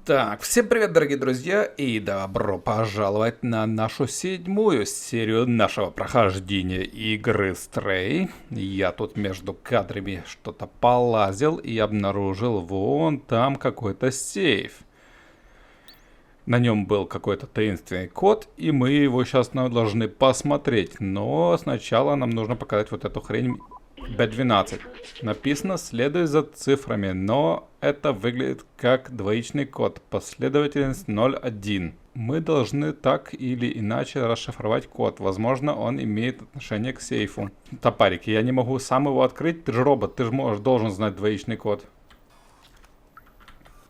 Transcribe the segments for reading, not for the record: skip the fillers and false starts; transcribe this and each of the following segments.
Так, всем привет, дорогие друзья, и добро пожаловать на нашу 7-ю серию нашего прохождения игры Stray. Я тут между кадрами что-то полазил и обнаружил вон там какой-то сейф. На нем был какой-то таинственный код, и мы его сейчас должны посмотреть. Но сначала нам нужно показать вот эту хрень B12. Написано «следуй за цифрами», но это выглядит как двоичный код, последовательность 0,1. Мы должны так или иначе расшифровать код. Возможно, он имеет отношение к сейфу. Топарик, я не могу сам его открыть. Ты же робот, ты же должен знать двоичный код.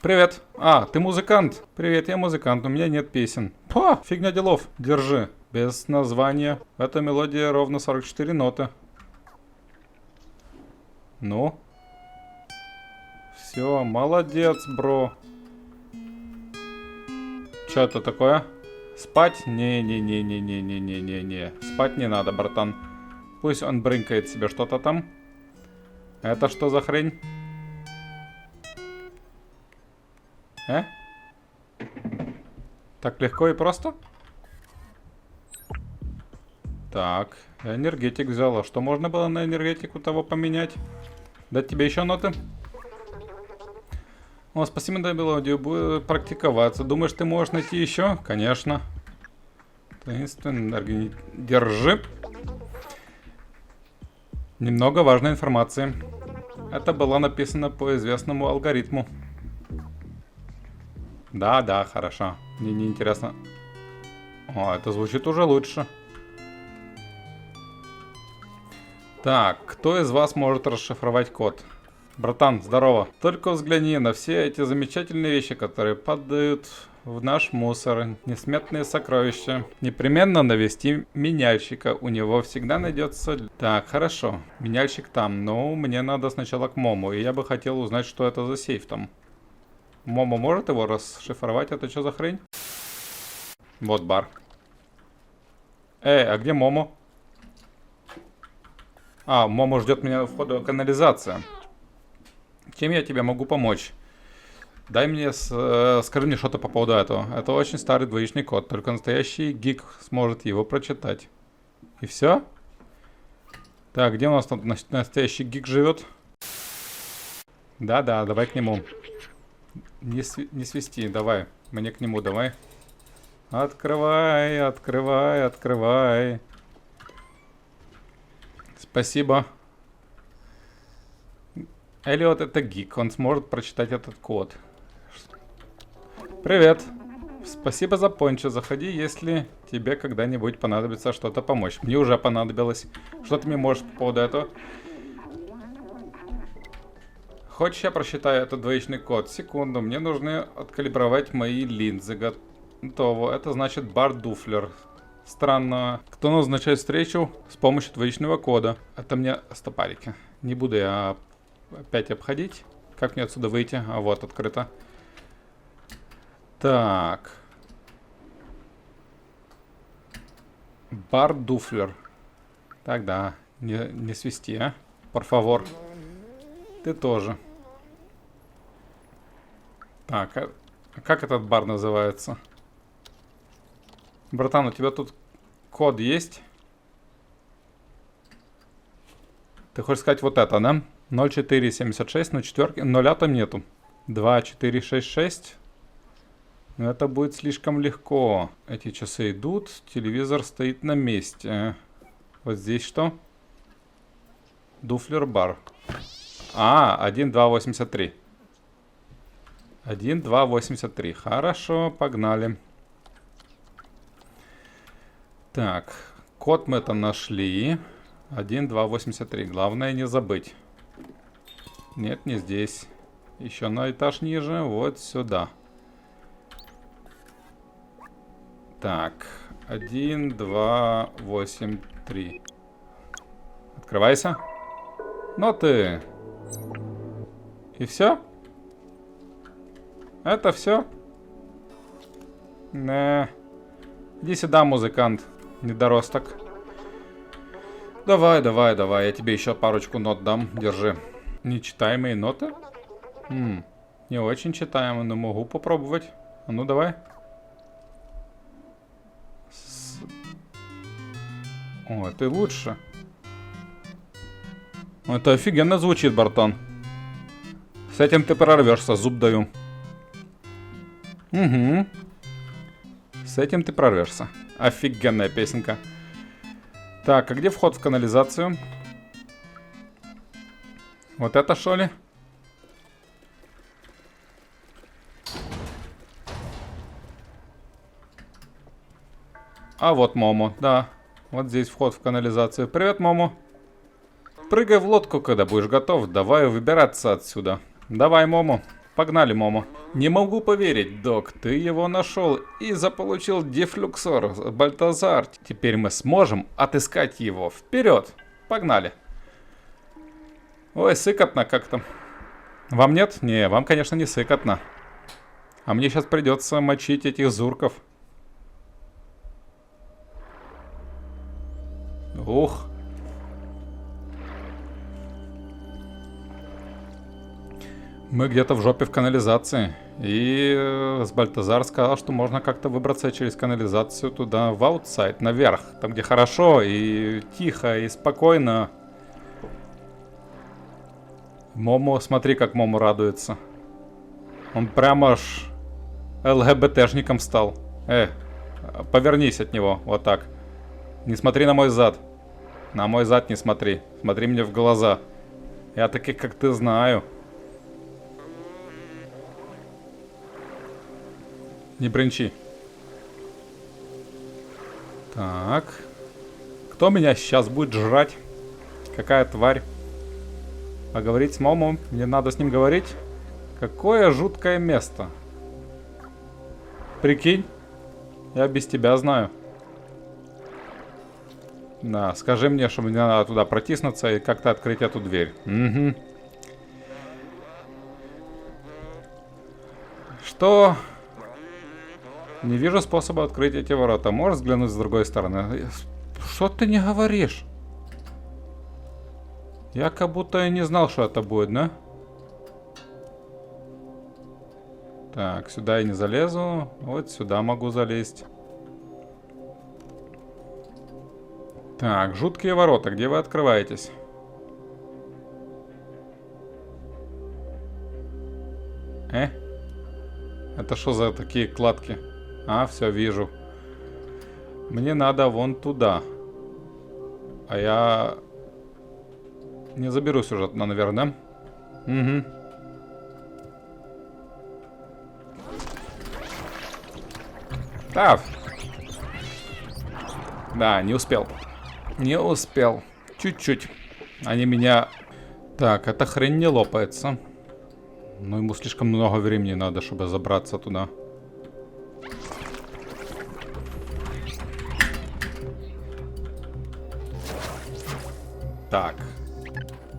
Привет. А, ты музыкант? Привет, я музыкант, у меня нет песен. Па, фигня делов. Держи. Без названия. Эта мелодия ровно 44 ноты. Ну? Все, молодец, бро. Что это такое? Спать? Не-не-не-не-не-не-не-не. Спать не надо, братан. Пусть он брынкает себе что-то там. Это что за хрень? Так легко и просто? Так, энергетик взял. А что можно было на энергетику того поменять? Дать тебе еще ноты? О, спасибо, да, мелодию. Буду практиковаться. Думаешь, ты можешь найти еще? Конечно. Таинственный. Держи. Немного важной информации. Это было написано по известному алгоритму. Да, хорошо. Мне не интересно. О, это звучит уже лучше. Так, кто из вас может расшифровать код? Братан, здорово. Только взгляни на все эти замечательные вещи, которые падают в наш мусор. Несметные сокровища. Непременно навести меняльщика. У него всегда найдется... Так, хорошо. Меняльщик там. Но мне надо сначала к Мому. И я бы хотел узнать, что это за сейф там. Момо может его расшифровать? Это что за хрень? Вот бар. А где Момо? А, Момо ждет меня у входа в канализацию. Чем я тебе могу помочь? Дай мне, скажи мне что-то по поводу этого. Это очень старый двоичный код, только настоящий гик сможет его прочитать. И все? Так, где у нас тут настоящий гик живет? Да, давай к нему. Не свисти, давай. Мне к нему давай. Открывай. Спасибо. Эллиот это гик, он сможет прочитать этот код. Привет. Спасибо за пончо. Заходи, если тебе когда-нибудь понадобится что-то помочь. Мне уже понадобилось. Что ты мне можешь по поводу этого? Хочешь, я просчитаю этот двоичный код? Секунду, мне нужно откалибровать мои линзы. Готово. Это значит бар Дуфлер. Странно. Кто назначает встречу с помощью двоичного кода? Это мне стопарики. Не буду я опять обходить. Как мне отсюда выйти? А вот, открыто. Так. Бар Дуфлер. Так, да. Не свисти, а? Por favor. Ты тоже. Так, а как этот бар называется? Братан, у тебя тут код есть? Ты хочешь сказать вот это, да? 0476, но четверки, нуля там нету. 2466. Но это будет слишком легко. Эти часы идут, телевизор стоит на месте. Вот здесь что? Дуфлер бар. 1283. 1283. Хорошо, погнали. Так, код мы там нашли. 1283. Главное не забыть. Нет, не здесь. Еще на этаж ниже. Вот сюда. Так, 1283. Открывайся. Ну ты. И все? Это все? Не. Иди сюда, музыкант. Недоросток. Давай. Я тебе еще парочку нот дам. Держи. Нечитаемые ноты? Не очень читаемо, но могу попробовать. А ну давай. О, это и лучше. Это офигенно звучит, братан. С этим ты прорвешься, зуб даю. Угу. С этим ты прорвешься. Офигенная песенка. Так, а где вход в канализацию? Вот это что ли? А вот Момо, да. Вот здесь вход в канализацию. Привет, Момо. Прыгай в лодку, когда будешь готов. Давай выбираться отсюда. Давай, Момо. Погнали, Момо. Не могу поверить, док. Ты его нашел и заполучил дефлюксор, Бальтазар. Теперь мы сможем отыскать его. Вперед. Погнали. Ой, сыкотно как-то. Вам нет? Не, вам, конечно, не сыкотно. А мне сейчас придется мочить этих зурков. Ух. Мы где-то в жопе в канализации. И с Бальтазар сказал, что можно как-то выбраться через канализацию туда, в аутсайд, наверх. Там, где хорошо и тихо, и спокойно. Момо, смотри, как Момо радуется. Он прямо аж ЛГБТшником стал. Повернись от него, вот так. Не смотри на мой зад. На мой зад не смотри. Смотри мне в глаза. Я таких, как ты, знаю. Не бренчи. Так. Кто меня сейчас будет жрать? Какая тварь? Поговорить с Момо. Мне надо с ним говорить. Какое жуткое место. Прикинь. Я без тебя знаю. Да, скажи мне, что мне надо туда протиснуться и как-то открыть эту дверь. Угу. Что? Не вижу способа открыть эти ворота. Можешь взглянуть с другой стороны? Что ты не говоришь? Я как будто и не знал, что это будет, да? Так, сюда я не залезу. Вот сюда могу залезть. Так, жуткие ворота. Где вы открываетесь? Это что за такие кладки? А, все, вижу. Мне надо вон туда. А я не заберусь уже, наверное. Угу. Так. Да, не успел. Не успел. Чуть-чуть. Они меня... Так, эта хрень не лопается. Но ему слишком много времени надо, чтобы забраться туда. Так.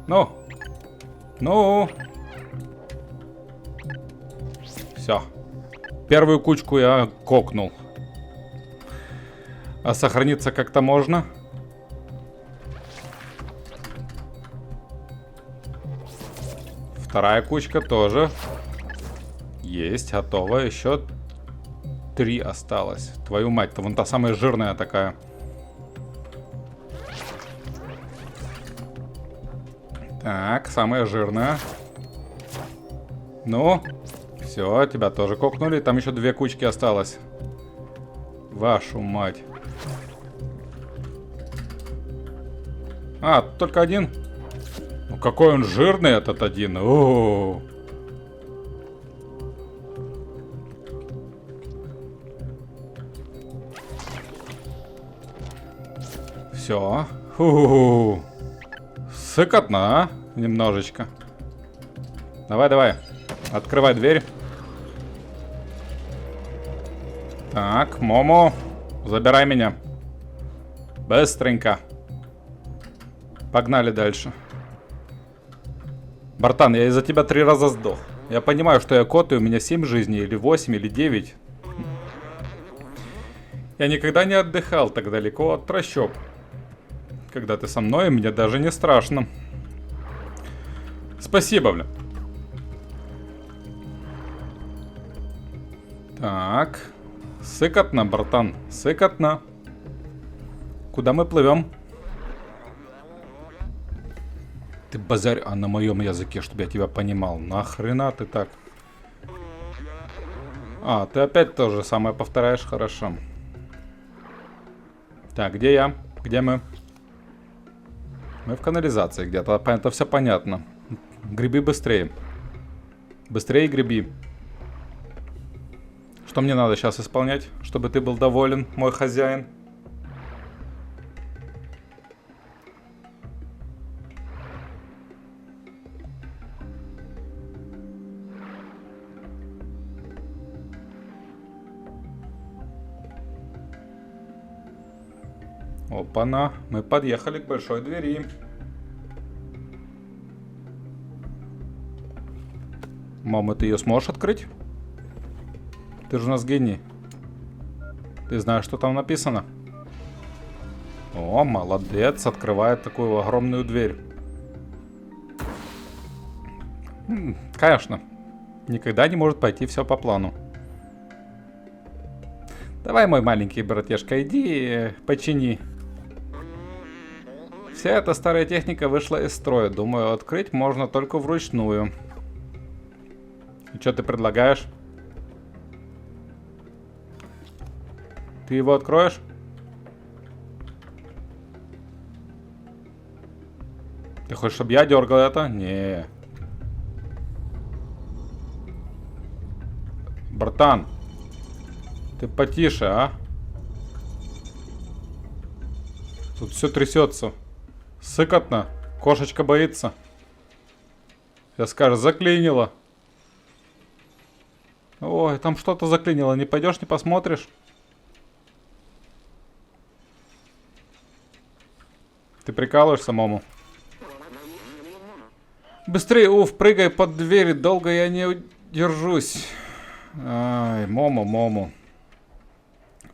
Ну. Ну. Все. Первую кучку я кокнул. А сохраниться как-то можно? Вторая кучка тоже. Есть, готово. Еще 3 осталось. Твою мать-то, вон та самая жирная такая. Так, самая жирная. Ну, все, тебя тоже кокнули. Там еще 2 кучки осталось. Вашу мать. А, только один? Ну какой он жирный, этот один. О-о-о. Все. Фу-ху-ху. Сыкотно, а? Немножечко. Давай, давай. Открывай дверь. Так, Момо. Забирай меня. Быстренько. Погнали дальше. Братан, я из-за тебя 3 раза сдох. Я понимаю, что я кот, и у меня 7 жизней, или 8, или 9. Я никогда не отдыхал так далеко от трущоб. Когда ты со мной, мне даже не страшно. Спасибо, бля. Так. Сыкотно, братан. Сыкотно. Куда мы плывем? Ты базарь, а на моем языке, чтобы я тебя понимал. Нахрена ты так? А, ты опять то же самое повторяешь, хорошо. Так, где я? Где мы? Мы в канализации где-то. Это все понятно. Греби быстрее. Быстрее греби. Что мне надо сейчас исполнять, чтобы ты был доволен, мой хозяин? Опа-на, мы подъехали к большой двери. Мама, ты ее сможешь открыть? Ты же у нас гений. Ты знаешь, что там написано? О, молодец, открывает такую огромную дверь. Конечно, никогда не может пойти все по плану. Давай, мой маленький братишка, иди почини. Вся эта старая техника вышла из строя. Думаю, открыть можно только вручную. И что ты предлагаешь? Ты его откроешь? Ты хочешь, чтобы я дергал это? Не. Братан, ты потише, а? Тут все трясется. Сыкотно. Кошечка боится. Сейчас скажет, заклинило. Ой, там что-то заклинило. Не пойдешь, не посмотришь? Ты прикалываешься, Мому? Быстрее, уф, прыгай под дверь. Долго я не держусь. Ай, Мому.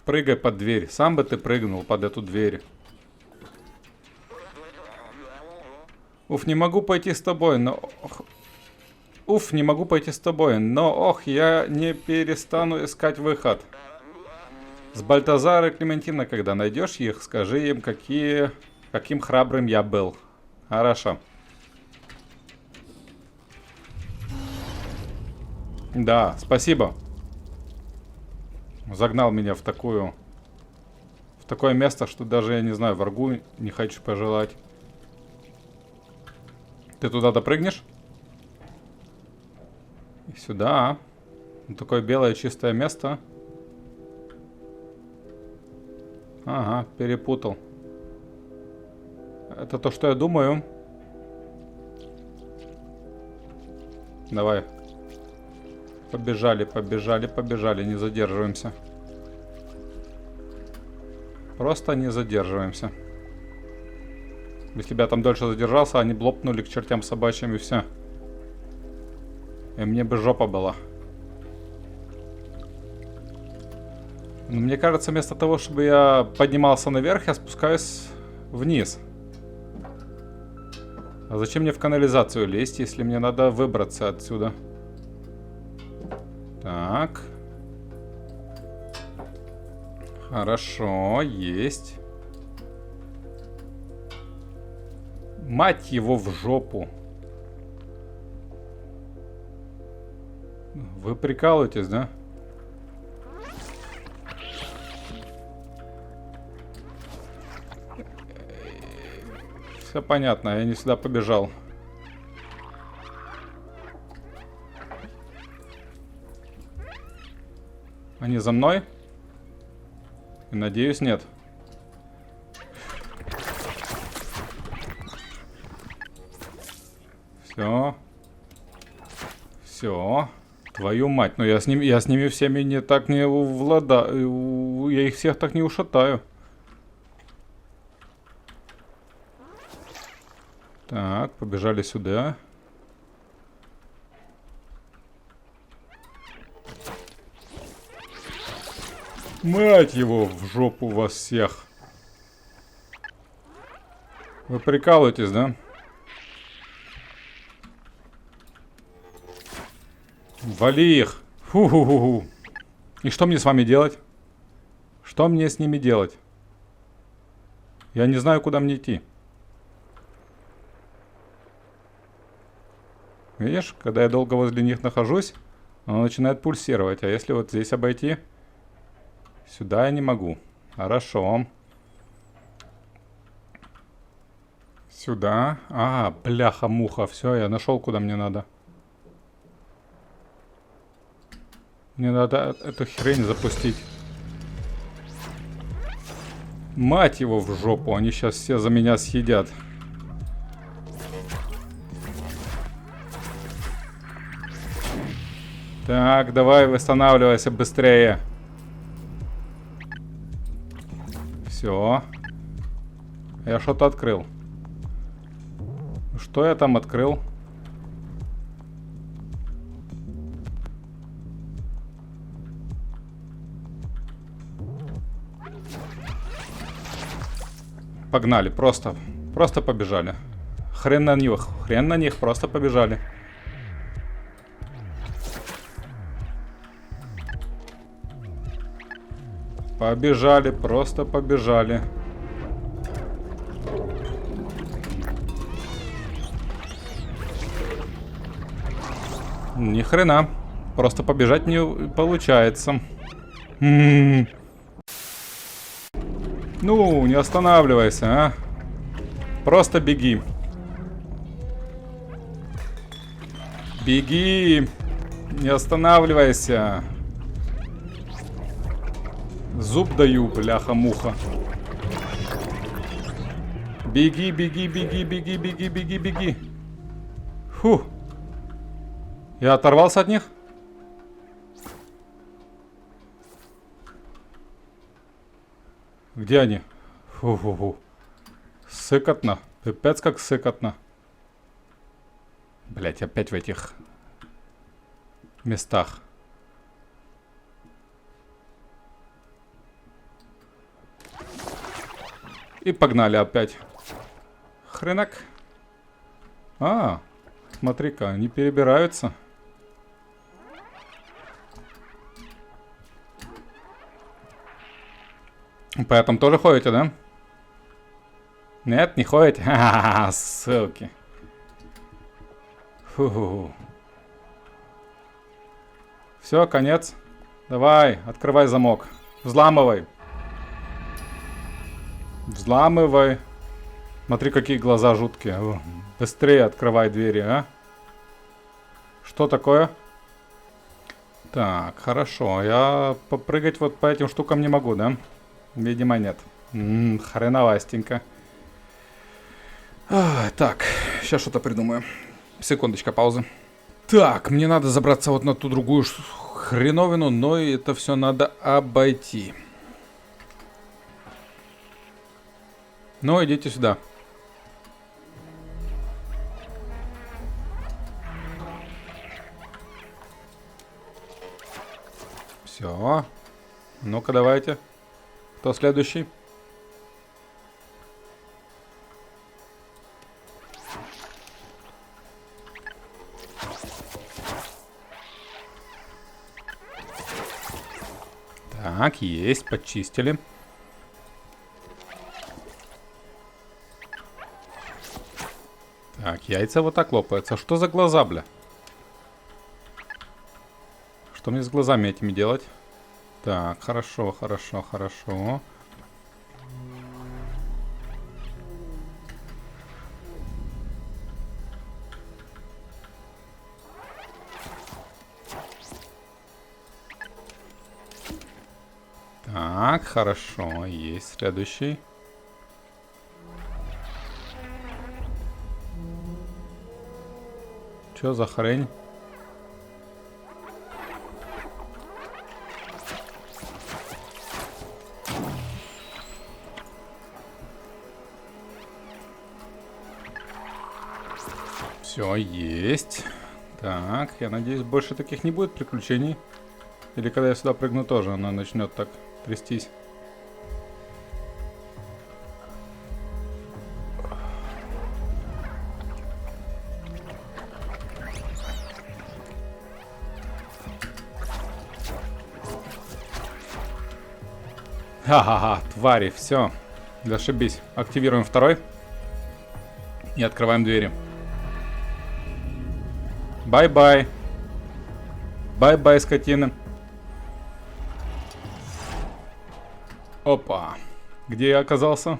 Прыгай под дверь. Сам бы ты прыгнул под эту дверь. Уф, не могу пойти с тобой, но... Уф, не могу пойти с тобой, но, ох, я не перестану искать выход. С Бальтазар и Клементина, когда найдешь их, скажи им, каким храбрым я был. Хорошо. Да, спасибо. Загнал меня в такое место, что даже, я не знаю, врагу не хочу пожелать. Ты туда допрыгнешь? И сюда. Такое белое чистое место. Ага, перепутал. Это то, что я думаю. Давай. Побежали, не задерживаемся. Просто не задерживаемся. Если бы я там дольше задержался, они бы лопнули к чертям собачьим и все. И мне бы жопа была. Но мне кажется, вместо того, чтобы я поднимался наверх, я спускаюсь вниз. А зачем мне в канализацию лезть, если мне надо выбраться отсюда? Так. Хорошо, есть. Мать его в жопу. Вы прикалываетесь, да? Все понятно, я не сюда побежал. Они за мной? И, надеюсь, нет. Все. Твою мать, ну я с ними всеми не так не владаю. Я их всех так не ушатаю. Так, побежали сюда. Мать его в жопу вас всех. Вы прикалываетесь, да? Вали их. Фу-ху-ху-ху. И что мне с вами делать? Что мне с ними делать? Я не знаю, куда мне идти. Видишь, когда я долго возле них нахожусь, оно начинает пульсировать. А если вот здесь обойти, сюда я не могу. Хорошо. Сюда. А, бляха-муха. Все, я нашел, куда мне надо. Мне надо эту хрень запустить. Мать его в жопу. Они сейчас все за меня съедят. Так, давай восстанавливайся быстрее. Все. Я что-то открыл. Что я там открыл? Погнали, просто побежали. Хрен на них, просто побежали. Побежали, просто побежали. Ни хрена, просто побежать не получается. Ну, не останавливайся, а. Просто беги. Беги. Не останавливайся. Зуб даю, бляха-муха. Беги, беги, беги, беги, беги, беги, беги. Фу. Я оторвался от них? Где они? Фу-фу-фу. Сыкотно. Пипец как сыкотно. Блять, опять в этих местах. И погнали опять. Хренак. А, смотри-ка, они перебираются. Поэтому тоже ходите, да? Нет, не ходите? Ха-ха-ха, ссылки. Фу-ху-ху. Все, конец. Давай, открывай замок. Взламывай. Взламывай. Смотри, какие глаза жуткие. Быстрее открывай двери, а? Что такое? Так, хорошо. Я попрыгать вот по этим штукам не могу, да? Видимо, нет. Хреновастенько. Так, сейчас что-то придумаю. Секундочка, пауза. Так, мне надо забраться вот на ту другую хреновину, но это все надо обойти. Ну, идите сюда. Все. Ну-ка, давайте. Кто следующий? Так, есть, почистили. Так, яйца вот так лопаются. Что за глаза, бля? Что мне с глазами этими делать? Так, хорошо, хорошо, хорошо. Так, хорошо, есть следующий. Чё за хрень? Все, есть. Так, я надеюсь, больше таких не будет приключений. Или когда я сюда прыгну, тоже она начнет так трястись. Ха-ха-ха, твари, все. Зашибись. Активируем второй. И открываем двери. Бай-бай. Бай-бай, скотины. Опа. Где я оказался?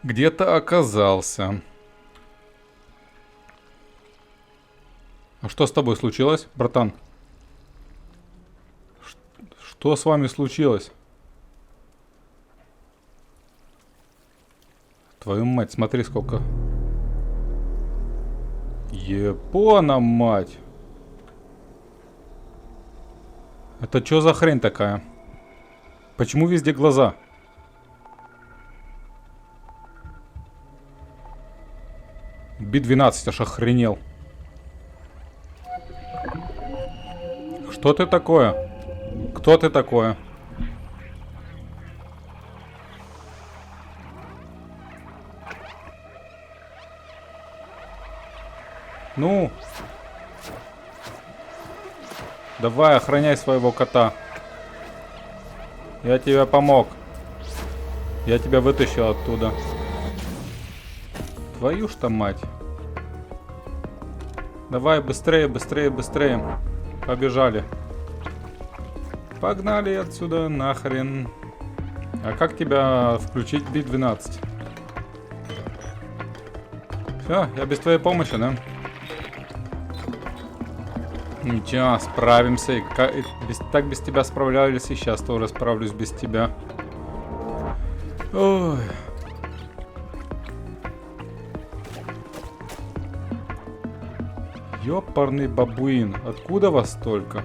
Где-то оказался. А что с тобой случилось, братан? Что с вами случилось? Твою мать, смотри сколько. Епона, мать. Это что за хрень такая? Почему везде глаза? Би-12, аж охренел. Что ты такое? Кто ты такое? Ну. Давай, охраняй своего кота. Я тебе помог. Я тебя вытащил оттуда. Твою ж-то мать. Давай, быстрее, быстрее, быстрее. Побежали. Погнали отсюда, нахрен. А как тебя включить Би-12? Все, я без твоей помощи, да? Ничего, справимся. Так без тебя справлялись, и сейчас тоже справлюсь без тебя. Ой. Ёпарный бабуин. Откуда вас столько?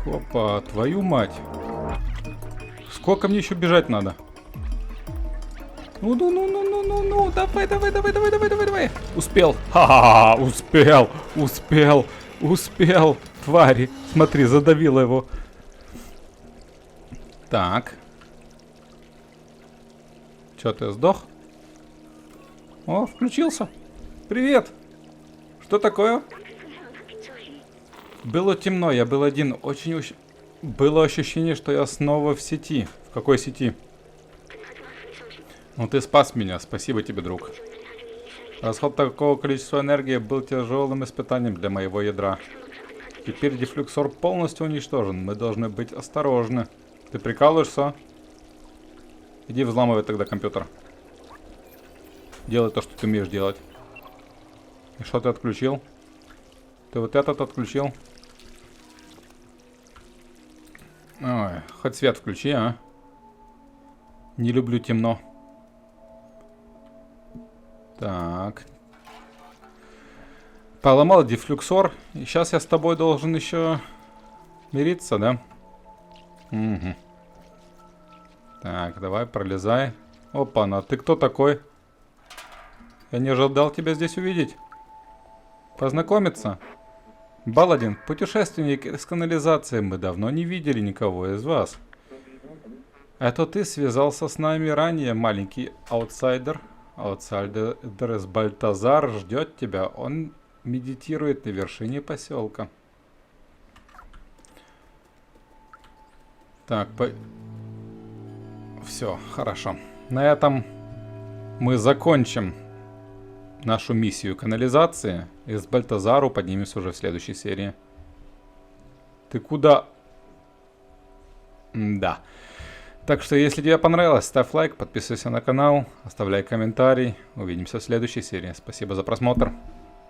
Хопа, твою мать. Сколько мне еще бежать надо? Ну, давай. Успел. Ха-ха-ха, успел. Твари, смотри, задавила его. Так. Чё, ты сдох? О, включился. Привет. Что такое? Было темно, я был один. Было ощущение, что я снова в сети. В какой сети? Ну ты спас меня, спасибо тебе, друг. Расход такого количества энергии был тяжелым испытанием для моего ядра. Теперь дефлюксор полностью уничтожен. Мы должны быть осторожны. Ты прикалываешься? Иди взламывай тогда компьютер. Делай то, что ты умеешь делать. И что ты отключил? Ты вот этот отключил? Ой, хоть свет включи, а? Не люблю темно. Так. Поломал дефлюксор. И сейчас я с тобой должен еще мириться, да? Угу. Так, давай, пролезай. Опа-на, ты кто такой? Я не ожидал тебя здесь увидеть. Познакомиться? Баладин, путешественник из канализации. Мы давно не видели никого из вас. Это ты связался с нами ранее, маленький аутсайдер. Аутсайдер из Бальтазар ждет тебя. Он медитирует на вершине поселка. Так, все, хорошо. На этом мы закончим нашу миссию канализации. Из Бальтазару поднимемся уже в следующей серии. Ты куда? Да. Так что, если тебе понравилось, ставь лайк, подписывайся на канал, оставляй комментарий. Увидимся в следующей серии. Спасибо за просмотр.